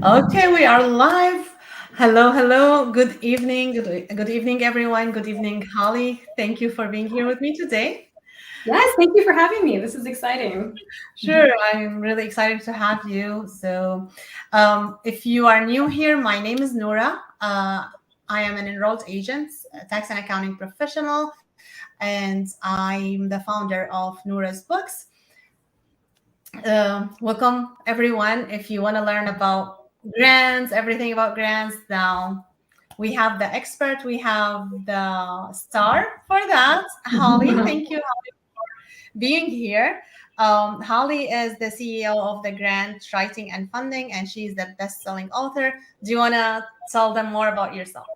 Okay, we are live. Hello, hello. Good evening. Good evening, everyone. Good evening, Holly. Thank you for being here with me today. Yes, thank you for having me. This is exciting. Sure, I'm really excited to have you. If you are new here, my name is Noura. I am an enrolled agent, a tax and accounting professional, and I'm the founder of Noura's Books. Welcome, everyone. If you want to learn about grants, everything about grants, now we have the expert, we have the star for that, Holly. Thank you being here. Holly is the CEO of the Grant Writing and Funding, and she's the best-selling author. Do you want to tell them more about yourself?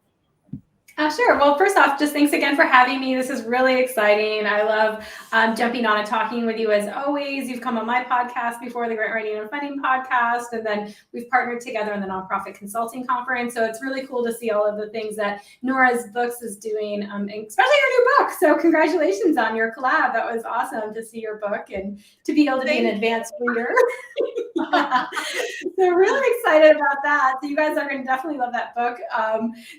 Sure. Well, first off, just thanks again for having me. This is really exciting. I love jumping on and talking with you as always. You've come on my podcast before, the Grant Writing and Funding podcast, and then we've partnered together in the Nonprofit Consulting Conference. So it's really cool to see all of the things that Noura's Books is doing, especially your new book. So congratulations on your collab. That was awesome to see your book and to be able to be an advanced reader. So really excited about that. So you guys are going to definitely love that book.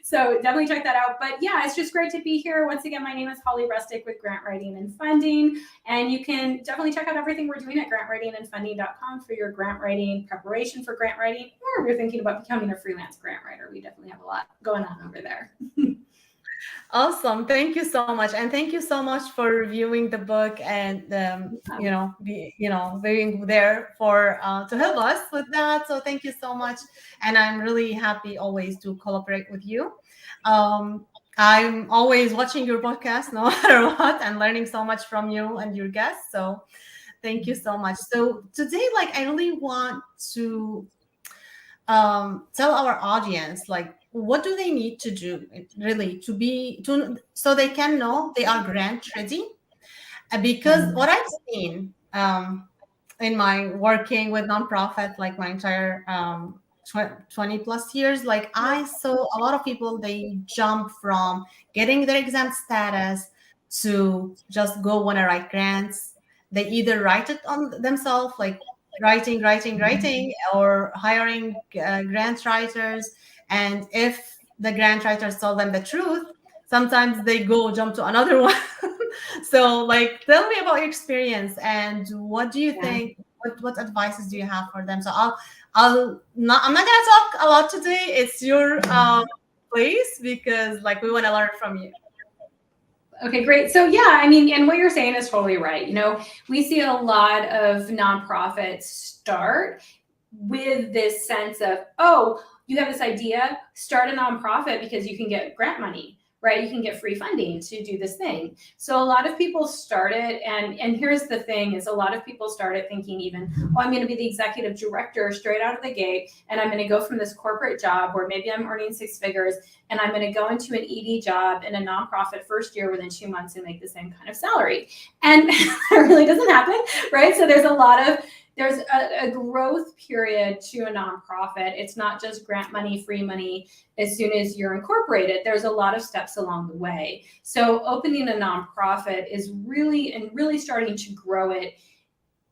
So definitely check that out. But yeah, it's just great to be here. Once again, my name is Holly Rustick with Grant Writing and Funding. And you can definitely check out everything we're doing at grantwritingandfunding.com for your grant writing preparation for grant writing, or if you're thinking about becoming a freelance grant writer. We definitely have a lot going on over there. Awesome. Thank you so much. And thank you so much for reviewing the book and, being there for to help us with that. So thank you so much. And I'm really happy always to collaborate with you. I'm always watching your podcast no matter what and learning so much from you and your guests. So thank you so much. So today, I really want to tell our audience, what do they need to do really so they can know they are grant ready. Because what I've seen in my working with nonprofit, like my entire 20 plus years, I saw a lot of people, they jump from getting their exempt status to just go want to write grants. They either write it on themselves, like writing, or hiring grant writers. And if the grant writers tell them the truth, sometimes they go jump to another one. So, tell me about your experience and what do you think? What advices do you have for them? So I'm not gonna talk a lot today. It's your place because we want to learn from you. Okay, great. So yeah, I mean, and what you're saying is totally right. You know, we see a lot of nonprofits start with this sense of, oh, you have this idea, start a nonprofit because you can get grant money, right? You can get free funding to do this thing. So a lot of people started, and here's the thing is a lot of people started thinking even, oh, I'm going to be the executive director straight out of the gate, and I'm going to go from this corporate job where maybe I'm earning 6 figures, and I'm going to go into an ED job in a nonprofit first year within 2 months and make the same kind of salary. And that really doesn't happen, right? So there's a growth period to a nonprofit. It's not just grant money, free money as soon as you're incorporated. There's a lot of steps along the way. So opening a nonprofit is really starting to grow it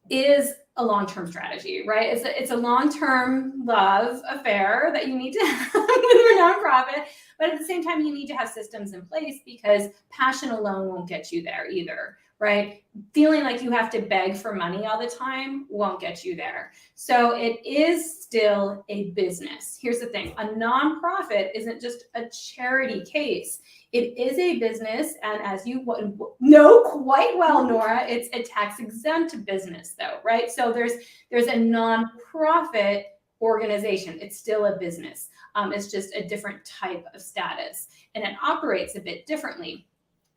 is a long-term strategy, right? It's a long-term love affair that you need to have with your nonprofit, but at the same time, you need to have systems in place because passion alone won't get you there either, right? Feeling like you have to beg for money all the time won't get you there. So it is still a business. Here's the thing, a nonprofit isn't just a charity case. It is a business, and as you know quite well, Noura, it's a tax-exempt business though, right? So there's a nonprofit organization. It's still a business. It's just a different type of status, and it operates a bit differently.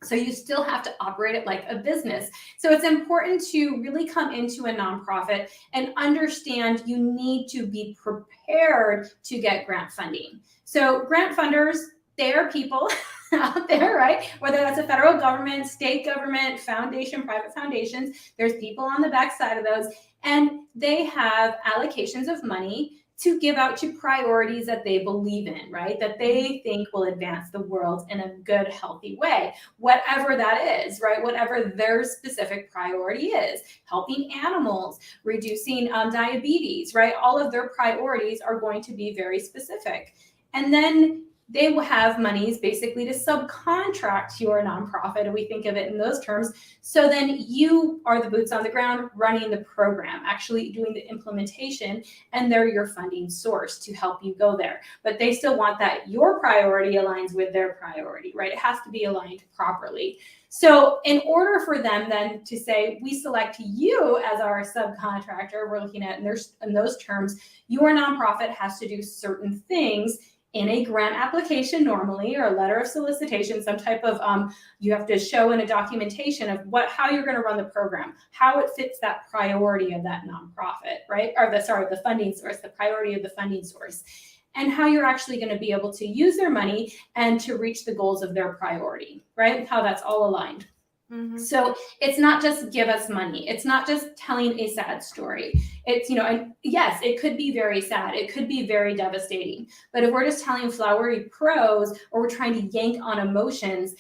So you still have to operate it like a business. So it's important to really come into a nonprofit and understand you need to be prepared to get grant funding. So grant funders, they are people out there, right? Whether that's a federal government, state government, foundation, private foundations, there's people on the backside of those, and they have allocations of money to give out to priorities that they believe in, right? That they think will advance the world in a good, healthy way, whatever that is, right? Whatever their specific priority is, helping animals, reducing diabetes, right? All of their priorities are going to be very specific. And then they will have monies basically to subcontract your nonprofit, and we think of it in those terms. So then you are the boots on the ground running the program, actually doing the implementation, and they're your funding source to help you go there. But they still want that your priority aligns with their priority, right? It has to be aligned properly. So in order for them then to say, we select you as our subcontractor, we're looking at in those terms, your nonprofit has to do certain things in a grant application normally, or a letter of solicitation, some type of, you have to show in a documentation of how you're going to run the program, how it fits that priority of that nonprofit, right? Or the funding source, the priority of the funding source, and how you're actually going to be able to use their money and to reach the goals of their priority, right? How that's all aligned. Mm-hmm. So it's not just give us money. It's not just telling a sad story. It's, and yes, it could be very sad. It could be very devastating. But if we're just telling flowery prose, or we're trying to yank on emotions,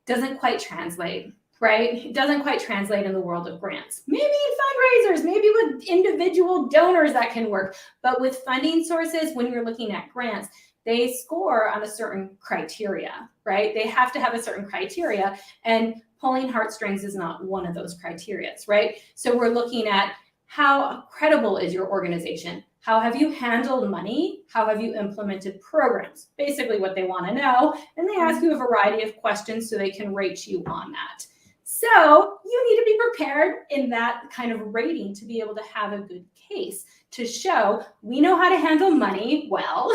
doesn't quite translate, right? It doesn't quite translate in the world of grants. Maybe in fundraisers, maybe with individual donors that can work. But with funding sources, when you're looking at grants, they score on a certain criteria, right? They have to have a certain criteria, and pulling heartstrings is not one of those criteria, right? So we're looking at how credible is your organization? How have you handled money? How have you implemented programs? Basically what they want to know. And they ask you a variety of questions so they can rate you on that. So you need to be prepared in that kind of rating to be able to have a good case to show we know how to handle money well,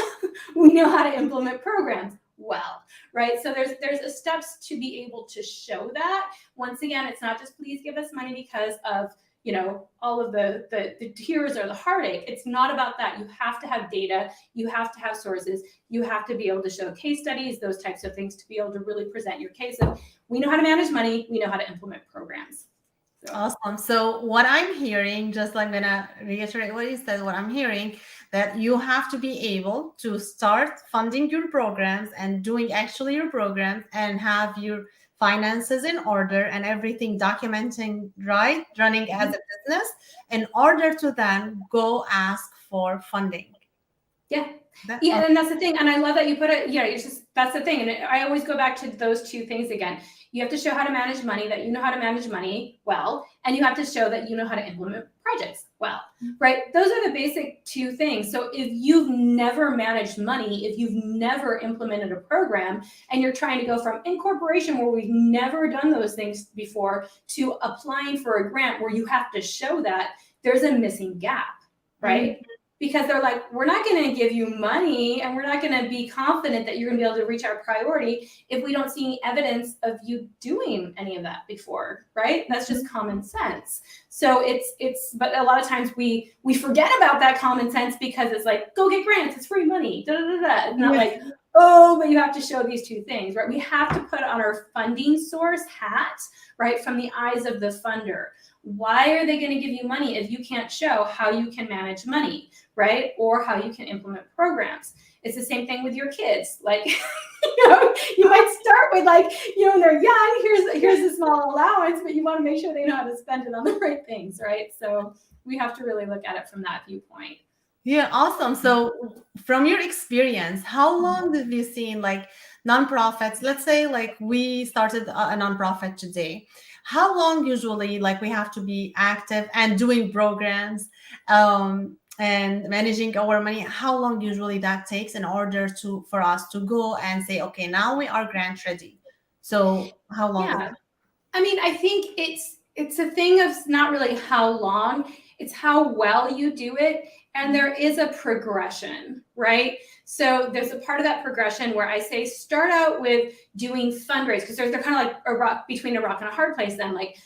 we know how to implement programs well, right? So there's steps to be able to show that. Once again, it's not just please give us money because of all of the tears or the heartache. It's not about that. You have to have data, you have to have sources, you have to be able to show case studies, those types of things, to be able to really present your case of we know how to manage money, we know how to implement programs. So. Awesome. So what I'm hearing, just I'm gonna reiterate what you said, what I'm hearing, that you have to be able to start funding your programs and doing actually your programs and have your finances in order and everything documenting right, running as a business, in order to then go ask for funding. Yeah. And that's the thing. And I love that you put it, that's the thing. And I always go back to those two things again. You have to show how to manage money, that you know how to manage money well, and you have to show that you know how to implement projects well, right? Those are the basic two things. So if you've never managed money, if you've never implemented a program, and you're trying to go from incorporation, where we've never done those things before, to applying for a grant where you have to show that, there's a missing gap, right? Mm-hmm. Because they're like, we're not going to give you money, and we're not going to be confident that you're going to be able to reach our priority if we don't see any evidence of you doing any of that before, right? That's just common sense. So but a lot of times we forget about that common sense because it's like, go get grants, it's free money, da da da da. It's not like, oh, but you have to show these two things, right? We have to put on our funding source hat, right, from the eyes of the funder. Why are they going to give you money if you can't show how you can manage money, right? Or how you can implement programs? It's the same thing with your kids. Like, you might start with when they're young, here's a small allowance, but you want to make sure they know how to spend it on the right things, right? So we have to really look at it from that viewpoint. Yeah, awesome. So from your experience, how long have you seen nonprofits? Let's say we started a nonprofit today. How long usually we have to be active and doing programs and managing our money? How long usually that takes in order for us to go and say, okay, now we are grant ready? So how long? Yeah. I mean, I think it's a thing of not really how long, it's how well you do it. And there is a progression, right? So there's a part of that progression where I say start out with doing fundraise, because they're kind of like between a rock and a hard place then. Like,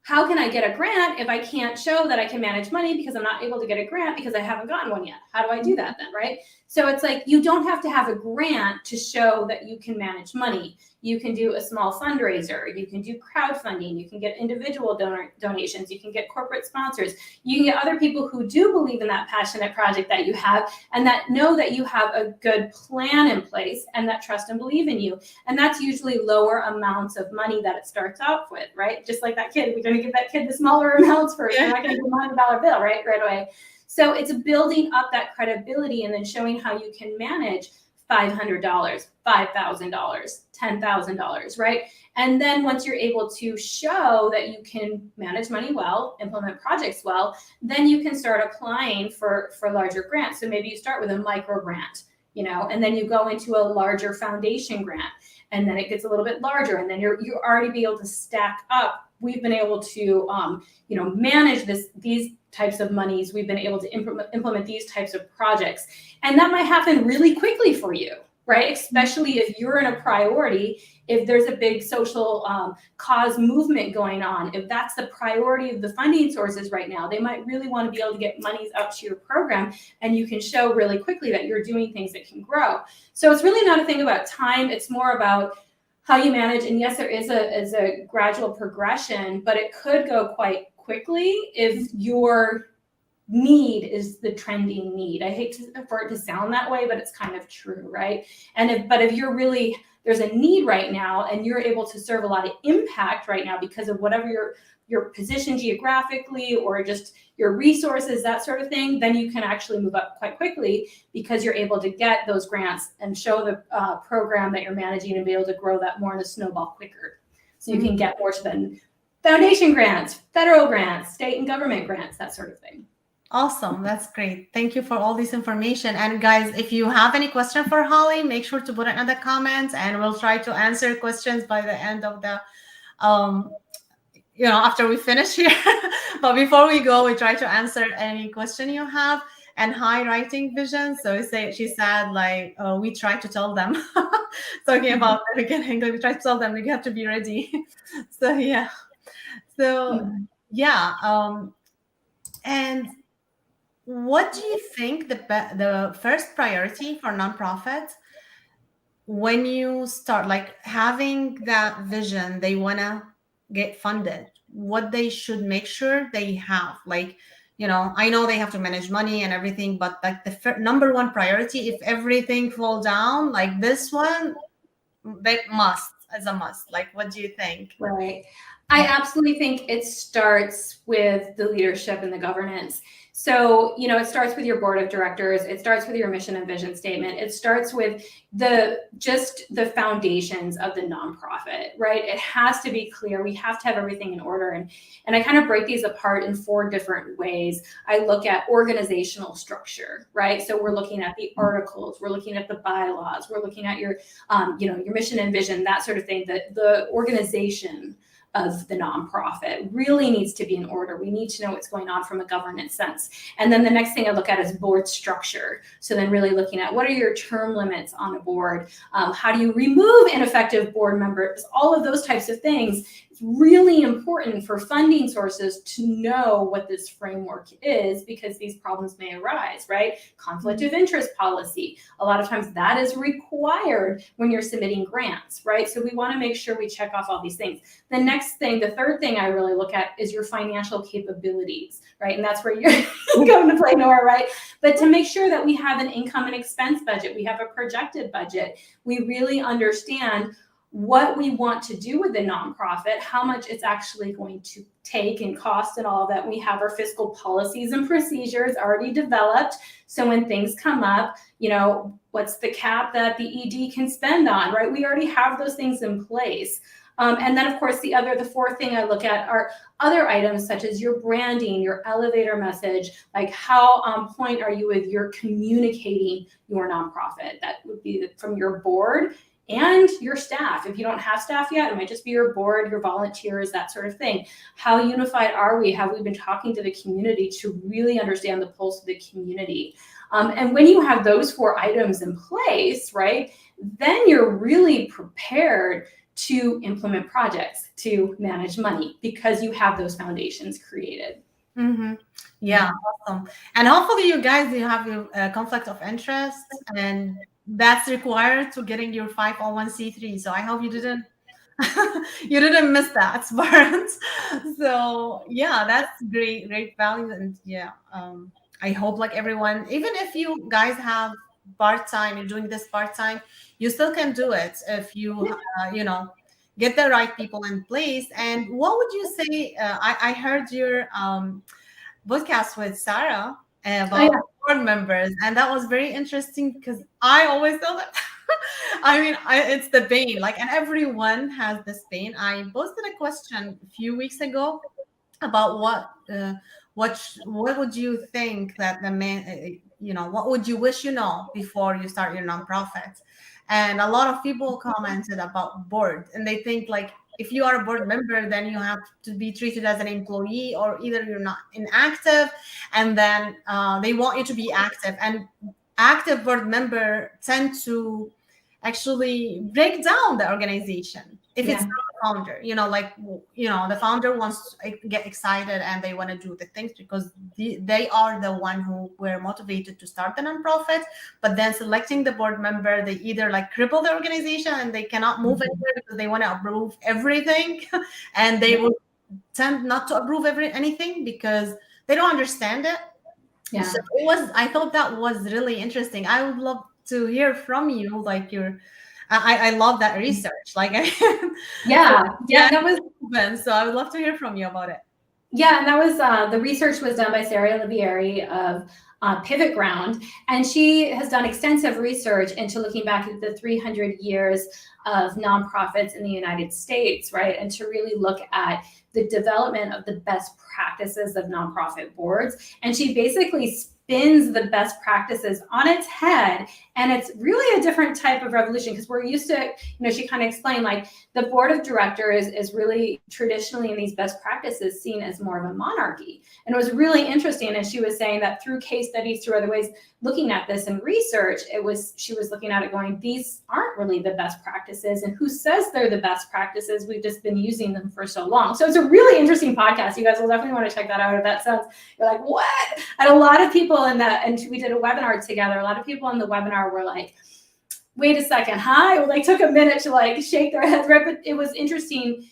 how can I get a grant if I can't show that I can manage money because I'm not able to get a grant because I haven't gotten one yet? How do I do that then, right? So it's like, you don't have to have a grant to show that you can manage money. You can do a small fundraiser. You can do crowdfunding. You can get individual donations. You can get corporate sponsors. You can get other people who do believe in that passionate project that you have and that know that you have a good plan in place and that trust and believe in you. And that's usually lower amounts of money that it starts off with, right? Just like that kid, we're going to give that kid the smaller amounts first. We're not going to give them a $100 bill, right away. So it's building up that credibility and then showing how you can manage $500, $5,000, $10,000, right? And then once you're able to show that you can manage money well, implement projects well, then you can start applying for larger grants. So maybe you start with a micro grant, and then you go into a larger foundation grant, and then it gets a little bit larger, and then you already be able to stack up. We've been able to, manage these types of monies. We've been able to implement these types of projects, and that might happen really quickly for you, right? Especially if you're in a priority, if there's a big social cause movement going on, if that's the priority of the funding sources right now, they might really want to be able to get monies up to your program, and you can show really quickly that you're doing things that can grow. So it's really not a thing about time. It's more about how you manage. And yes, there is a gradual progression, but it could go quite quickly if your need is the trending need. I hate for it to sound that way, but it's kind of true, right? And if you're really, there's a need right now and you're able to serve a lot of impact right now because of whatever your position geographically or just your resources, that sort of thing, then you can actually move up quite quickly because you're able to get those grants and show the program that you're managing and be able to grow that more in a snowball quicker. So you can get more to the foundation grants, federal grants, state and government grants, that sort of thing. Awesome. That's great. Thank you for all this information. And guys, if you have any question for Holly, make sure to put it in the comments and we'll try to answer questions by the end of the, after we finish here. But before we go, we try to answer any question you have. And high writing vision. So she said, we try to tell them, talking about the beginning, we try to tell them you have to be ready. So, yeah. So, yeah. And what do you think the first priority for nonprofits when you start having that vision, they want to get funded, what they should make sure they have? I know they have to manage money and everything, but the number one priority, if everything fall down, this one, they must. What do you think? Right. I absolutely think it starts with the leadership and the governance. So, it starts with your board of directors. It starts with your mission and vision statement. It starts with the foundations of the nonprofit, right? It has to be clear. We have to have everything in order. And I kind of break these apart in 4 different ways. I look at organizational structure, right? So we're looking at the articles, we're looking at the bylaws, we're looking at your, your mission and vision, that sort of thing. The organization of the nonprofit really needs to be in order. We need to know what's going on from a governance sense. And then the next thing I look at is board structure. So then really looking at what are your term limits on a board? How do you remove ineffective board members? All of those types of things. It's really important for funding sources to know what this framework is because these problems may arise, right? Conflict of interest policy. A lot of times that is required when you're submitting grants, right? So we want to make sure we check off all these things. The third thing I really look at is your financial capabilities, right? And that's where you're going to play, Nora, right? But to make sure that we have an income and expense budget, we have a projected budget, we really understand what we want to do with the nonprofit, how much it's actually going to take and cost and all of that. We have our fiscal policies and procedures already developed. So when things come up, what's the cap that the ED can spend on, right? We already have those things in place. And then, of course, the fourth thing I look at are other items such as your branding, your elevator message, how on point are you with your communicating your nonprofit? That would be from your board and your staff. If you don't have staff yet, it might just be your board, your volunteers, that sort of thing. How unified are we? Have we been talking to the community to really understand the pulse of the community? And when you have those 4 items in place, right, then you're really prepared to implement projects, to manage money, because you have those foundations created. Mm-hmm. Yeah, awesome. And hopefully you guys, you have your conflict of interest and that's required to getting your 501c3. So I hope you didn't you didn't miss that part. So yeah, that's great value. And yeah, I hope like everyone, even if you guys have part-time, you're doing this part-time, you still can do it if you get the right people in place. And what would you say, I heard your podcast with Sarah Oh about yeah. board members, and that was very interesting because I always feel that. I mean, it's the pain, like, and everyone has this pain. I posted a question a few weeks ago about what would you think that the man, what would you wish you know before you start your nonprofit? And a lot of people commented about board, and they think like if you are a board member, then you have to be treated as an employee, or either you're not inactive, and then they want you to be active. And active board member tend to actually break down the organization if it's Yeah. not a founder, the founder wants to get excited and they want to do the things because they are the one who were motivated to start the nonprofit. But then selecting the board member, they either like cripple the organization and they cannot move anywhere because they want to approve everything and they will tend not to approve anything because they don't understand it. So Yeah. I thought that was really interesting. I would love to hear from you, like I love that research. Like, so Yeah. yeah, Yeah. That was so I would love to hear from you about it. Yeah, and that was the research was done by Sarah Olivieri of Pivot Ground, and she has done extensive research into looking back at the 300 years of nonprofits in the United States, right, and to really look at the development of the best practices of nonprofit boards. And she basically spins the best practices on its head, and it's really a different type of revolution because we're used to, she kind of explained like the board of directors is really traditionally in these best practices seen as more of a monarchy. And it was really interesting. And she was saying that through case studies, through other ways, looking at this in research, she was looking at it going, these aren't really the best practices. And who says they're the best practices? We've just been using them for so long. So it's a really interesting podcast. You guys will definitely want to check that out. If that sounds, you're like, what? And a lot of people in that, and we did a webinar together, a lot of people in the webinar were like, wait a second, huh? It like took a minute to like shake their heads, right? But it was interesting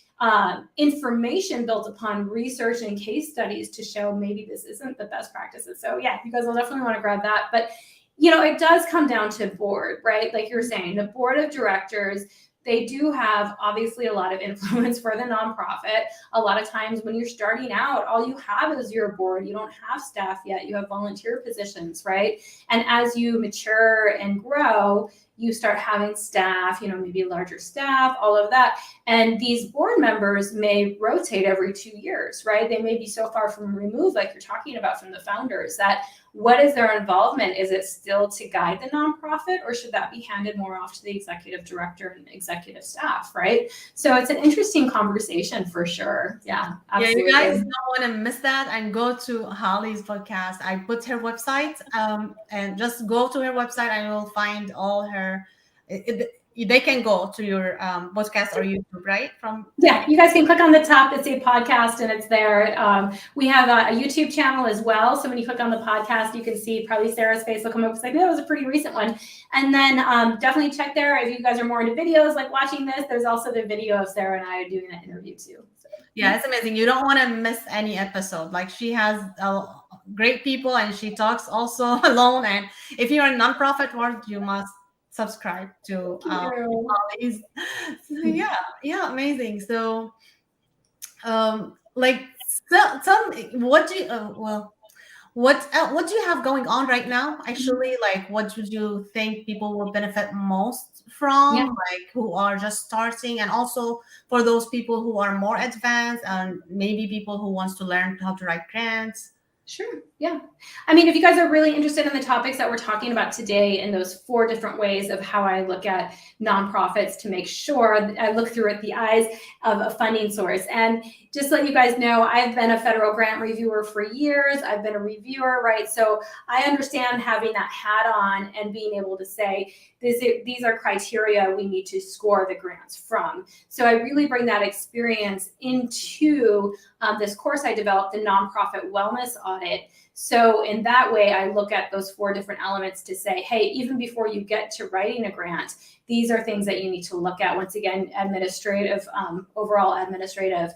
information built upon research and case studies to show maybe this isn't the best practices. So yeah, you guys will definitely want to grab that. But it does come down to board, right? Like you're saying, the board of directors, they do have obviously a lot of influence for the nonprofit. A lot of times when you're starting out, all you have is your board. You don't have staff yet. You have volunteer positions, right? And as you mature and grow, you start having staff, maybe larger staff, all of that. And these board members may rotate every 2 years, right? They may be so far from removed, like you're talking about from the founders, that what is their involvement? Is it still to guide the nonprofit, or should that be handed more off to the executive director and executive staff, right? So it's an interesting conversation for sure. Yeah, absolutely. Yeah, you guys don't want to miss that and go to Holly's podcast. I put her website and just go to her website and you'll find all her. They can go to your podcast or YouTube, right? Yeah, you guys can click on the top. It's a podcast and it's there. We have a YouTube channel as well. So when you click on the podcast, you can see probably Sarah's face will come up because I think that was a pretty recent one. And then definitely check there. If you guys are more into videos like watching this, there's also the video of Sarah and I doing that interview too. So. Yeah, it's amazing. You don't want to miss any episode. Like she has great people and she talks also alone. And if you're a nonprofit world, you must subscribe to Holly's. So, yeah, amazing. So like tell me what do you what do you have going on right now actually? Like what would you think people will benefit most from, like who are just starting, and also for those people who are more advanced and maybe people who wants to learn how to write grants? Sure. Yeah. I mean, if you guys are really interested in the topics that we're talking about today and those 4 different ways of how I look at nonprofits to make sure I look through it the eyes of a funding source. And just to let you guys know, I've been a federal grant reviewer for years. I've been a reviewer, right? So I understand having that hat on and being able to say, these are criteria we need to score the grants from. So I really bring that experience into this course I developed, the Nonprofit Wellness Audit, So in that way, I look at those 4 different elements to say, hey, even before you get to writing a grant, these are things that you need to look at. Once again, administrative, overall administrative,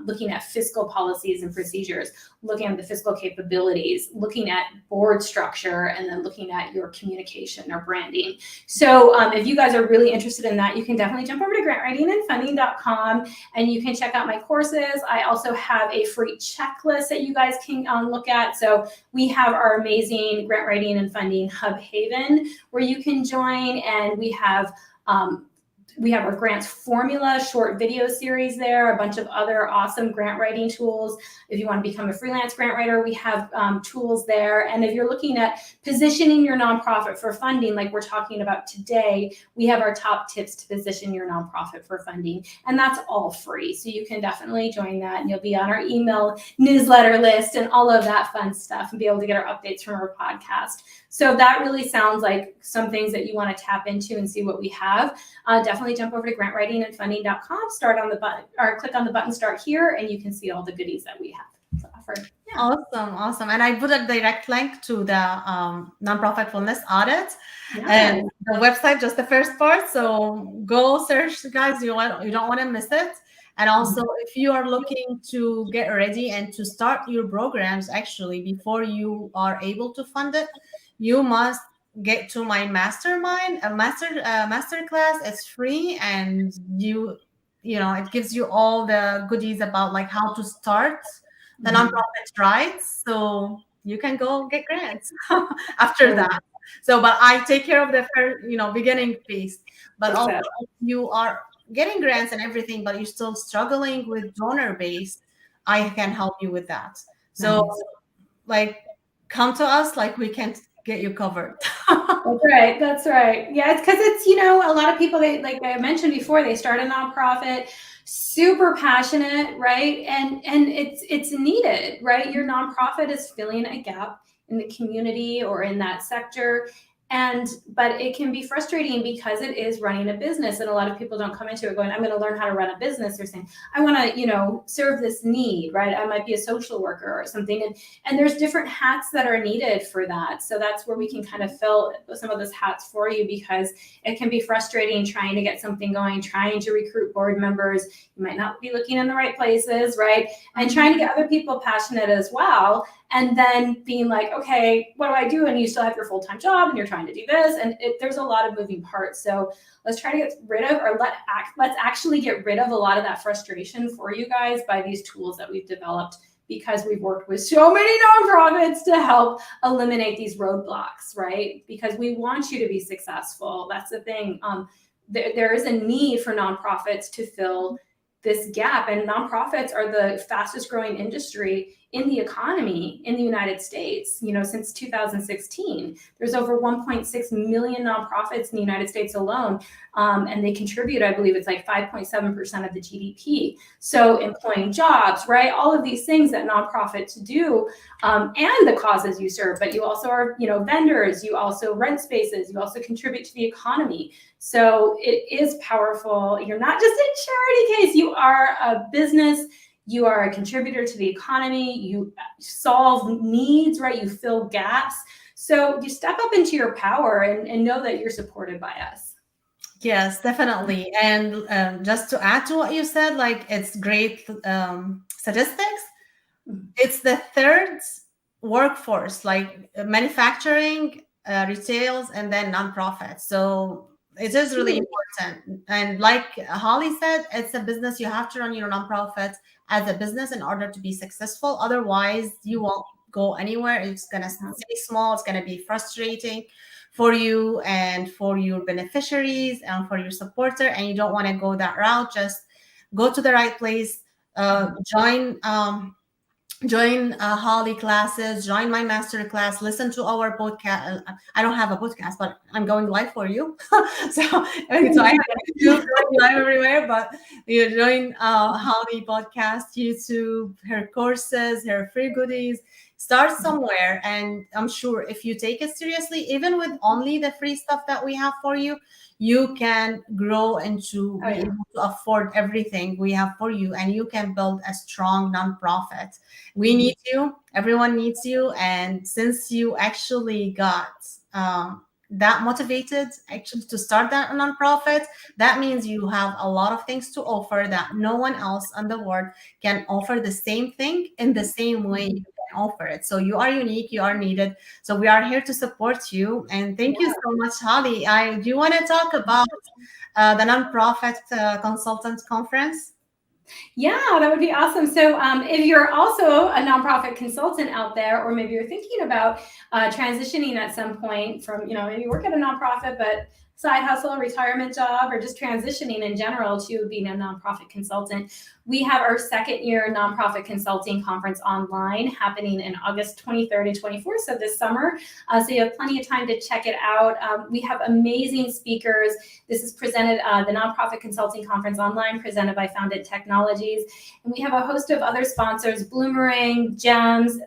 looking at fiscal policies and procedures, looking at the fiscal capabilities, looking at board structure, and then looking at your communication or branding. So if you guys are really interested in that, you can definitely jump over to grantwritingandfunding.com and you can check out my courses. I also have a free checklist that you guys can look at. So we have our amazing Grant Writing and Funding Hub Haven where you can join, and we have our grants formula short video series there, a bunch of other awesome grant writing tools. If you want to become a freelance grant writer, we have tools there. And if you're looking at positioning your nonprofit for funding, like we're talking about today, we have our top tips to position your nonprofit for funding. And that's all free. So you can definitely join that, and you'll be on our email newsletter list and all of that fun stuff, and be able to get our updates from our podcast. So that really sounds like some things that you want to tap into and see what we have. Definitely jump over to grantwritingandfunding.com, start on the button, or click on the button start here, and you can see all the goodies that we have to offer. Yeah. Awesome. And I put a direct link to the nonprofit fullness audit and the website, just the first part. So go search, guys. You don't want to miss it. And also, if you are looking to get ready and to start your programs, actually, before you are able to fund it, you must get to my mastermind, a master class. It's free, and it gives you all the goodies about like how to start the nonprofit rights, so you can go get grants after that. So, but I take care of the first, beginning piece. But also, if you are getting grants and everything, but you're still struggling with donor base, I can help you with that. So, like, come to us, like we can get you covered. That's right. Yeah, it's because it's, a lot of people, they, like I mentioned before, they start a nonprofit, super passionate, right? And it's needed, right? Your nonprofit is filling a gap in the community or in that sector. But it can be frustrating because it is running a business, and a lot of people don't come into it going, I'm going to learn how to run a business. They're saying, I want to, serve this need, right? I might be a social worker or something. And there's different hats that are needed for that. So that's where we can kind of fill some of those hats for you, because it can be frustrating trying to get something going, trying to recruit board members. You might not be looking in the right places, right? And trying to get other people passionate as well. And then being like, okay, what do I do? And you still have your full-time job and you're trying to do this. And there's a lot of moving parts. So let's try to get rid of, or let's actually get rid of a lot of that frustration for you guys by these tools that we've developed, because we've worked with so many nonprofits to help eliminate these roadblocks, right? Because we want you to be successful. That's the thing. There is a need for nonprofits to fill this gap, and nonprofits are the fastest growing industry in the economy in the United States. Since 2016, there's over 1.6 million nonprofits in the United States alone, and they contribute, I believe it's like 5.7% of the GDP. So employing jobs, right? All of these things that nonprofits do, and the causes you serve, but you also are, vendors, you also rent spaces, you also contribute to the economy. So it is powerful. You're not just a charity case, you are a business. You are a contributor to the economy. You solve needs, right? You fill gaps. So you step up into your power and know that you're supported by us. Yes, definitely. And just to add to what you said, like, it's great statistics. It's the third workforce, like manufacturing, retails, and then nonprofits. So it is really important. And like Holly said, it's a business. You have to run your nonprofit as a business in order to be successful. Otherwise, you won't go anywhere. It's going to stay small. It's going to be frustrating for you and for your beneficiaries and for your supporter. And you don't want to go that route. Just go to the right place. Join Holly classes, join my master class, listen to our podcast. I don't have a podcast, but I'm going live for you. so I have to go live everywhere, but you join Holly podcast, YouTube, her courses, her free goodies. Start somewhere, and I'm sure if you take it seriously, even with only the free stuff that we have for you, you can grow into Oh be yeah. able to afford everything we have for you, and you can build a strong nonprofit. We Mhm. need you. Everyone needs you. And since you actually got that motivated actually to start that nonprofit, that means you have a lot of things to offer that no one else in the world can offer the same thing in the same way you Mhm. can offer it. So you are unique, you are needed. So we are here to support you. And thank you Yeah. so much, Holly. I do you want to talk about the nonprofit consultant conference? Yeah, that would be awesome. So, if you're also a nonprofit consultant out there, or maybe you're thinking about transitioning at some point from, maybe you work at a nonprofit, but side hustle, retirement job, or just transitioning in general to being a nonprofit consultant, we have our second year nonprofit consulting conference online happening in August 23rd and 24th, so this summer. So you have plenty of time to check it out. We have amazing speakers. This is presented, the Nonprofit Consulting Conference online, presented by Founded Technologies. And we have a host of other sponsors, Bloomerang, GEMS.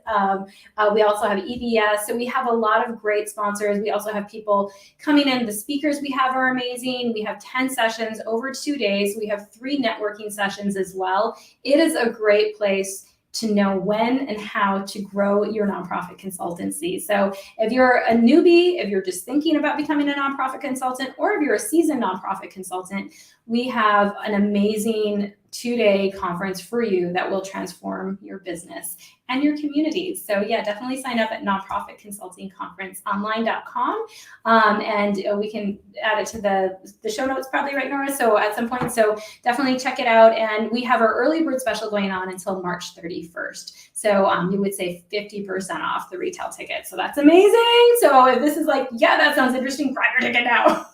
We also have EBS. So we have a lot of great sponsors. We also have people coming in. The speakers we have are amazing. We have 10 sessions over 2 days. We have 3 networking sessions as well. It is a great place to know when and how to grow your nonprofit consultancy. So if you're a newbie, if you're just thinking about becoming a nonprofit consultant, or if you're a seasoned nonprofit consultant, we have an amazing 2-day conference for you that will transform your business and your communities. So yeah, definitely sign up at nonprofitconsultingconferenceonline.com. And we can add it to the show notes probably, right, Nora? So at some point, so definitely check it out. And we have our early bird special going on until March 31st. So you would say 50% off the retail ticket. So that's amazing. So if this is like, yeah, that sounds interesting, grab your ticket now.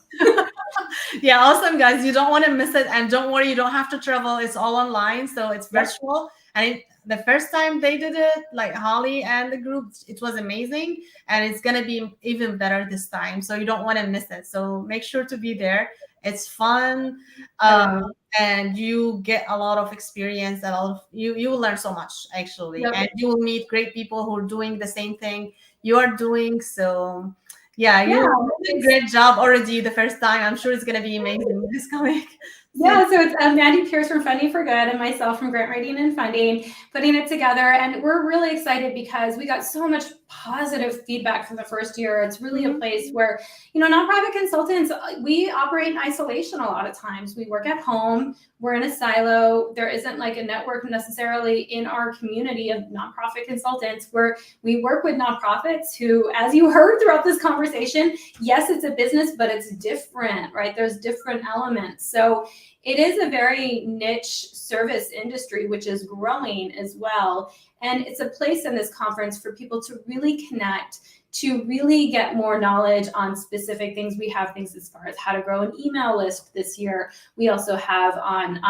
Yeah, awesome, guys. You don't want to miss it. And don't worry, you don't have to travel. It's all online. So it's Yep. virtual. And the first time they did it, like Holly and the group, it was amazing. And it's going to be even better this time. So you don't want to miss it. So make sure to be there. It's fun. Oh, Uh, yeah. and you get a lot of experience. A lot of you will learn so much, actually. Yep. And you will meet great people who are doing the same thing you are doing. So yeah, Yeah. you did a great job already the first time. I'm sure it's going to be amazing this coming season. Yeah, so it's Mandy Pierce from Funding for Good and myself from Grant Writing and Funding putting it together. And we're really excited because we got so much positive feedback from the first year. It's really a place where, nonprofit consultants, we operate in isolation a lot of times. We work at home, we're in a silo. There isn't like a network necessarily in our community of nonprofit consultants where we work with nonprofits who, as you heard throughout this conversation, yes, it's a business, but it's different, right? There's different elements. So it is a very niche service industry, which is growing as well. And it's a place in this conference for people to really connect, to really get more knowledge on specific things. We have things as far as how to grow an email list this year. We also have on,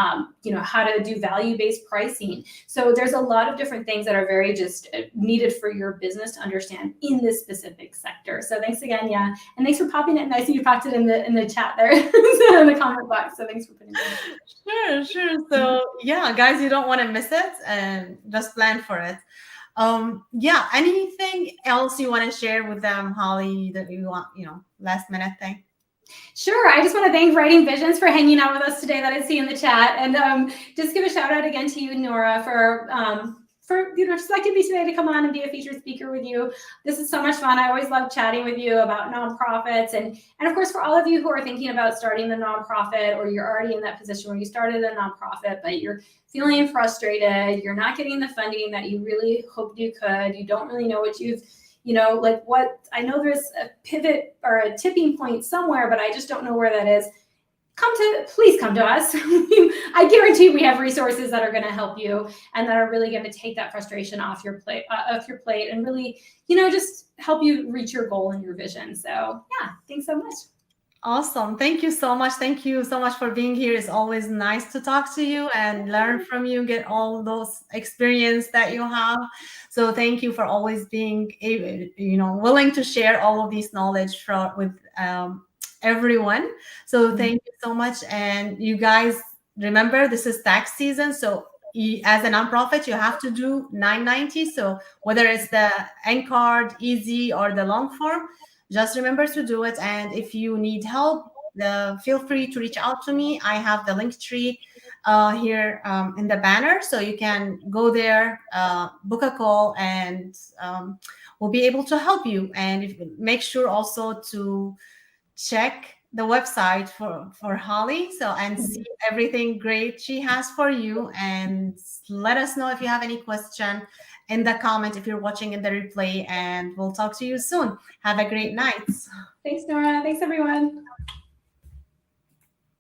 how to do value-based pricing. So there's a lot of different things that are very just needed for your business to understand in this specific sector. So thanks again, yeah, and thanks for popping it. Nice you popped it in the chat there, in the comment box. So thanks for putting it in. Sure. So yeah, guys, you don't want to miss it, and just plan for it. Yeah, anything else you want to share with them, Holly, that you want, last minute thing? Sure. I just want to thank Writing Visions for hanging out with us today that I see in the chat. And just give a shout out again to you, Nora, for selecting me today to come on and be a featured speaker with you. This is so much fun. I always love chatting with you about nonprofits. And of course, for all of you who are thinking about starting the nonprofit, or you're already in that position where you started a nonprofit, but you're feeling frustrated, you're not getting the funding that you really hoped you could, you don't really know what I know there's a pivot or a tipping point somewhere, but I just don't know where that is. Please come to us. I guarantee we have resources that are going to help you and that are really going to take that frustration off your plate, and really, just help you reach your goal and your vision. So yeah, thanks so much. Awesome. Thank you so much. Thank you so much for being here. It's always nice to talk to you and learn from you, get all those experience that you have. So thank you for always being, willing to share all of these knowledge with everyone. So thank you so much. And you guys remember, this is tax season. So as a nonprofit, you have to do 990. So whether it's the N card, easy, or the long form, just remember to do it. And if you need help, feel free to reach out to me. I have the link tree here in the banner, so you can go there, book a call, and we'll be able to help you. And make sure also to check the website for Holly, so, and see everything great she has for you, and let us know if you have any question in the comment if you're watching in the replay, and we'll talk to you soon. Have a great night. Thanks, Nora. Thanks, everyone.